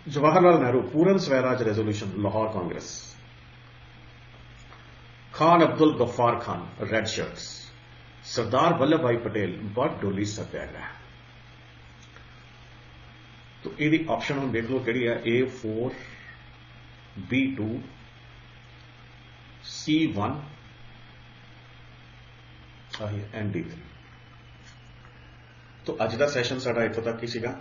Speaker 1: Jawahar Lal Nehru, Purna Swaraj resolution, Lahore Congress. Khan Abdul Ghaffar Khan, red shirts. Sardar Vallabhbhai Patel, ਬਰਦੋਲੀ satyagraha. तो ਇਹਦੀ ਆਪਸ਼ਨ ਹੁਣ ਦੇਖ ਲਓ ਕਿਹੜੀ ਹੈ, A4, B2, C1 and D3। तो ਅੱਜ ਦਾ ਸੈਸ਼ਨ ਸਾਡਾ ਇੱਥੋਂ ਤੱਕ ਹੀ ਸੀਗਾ।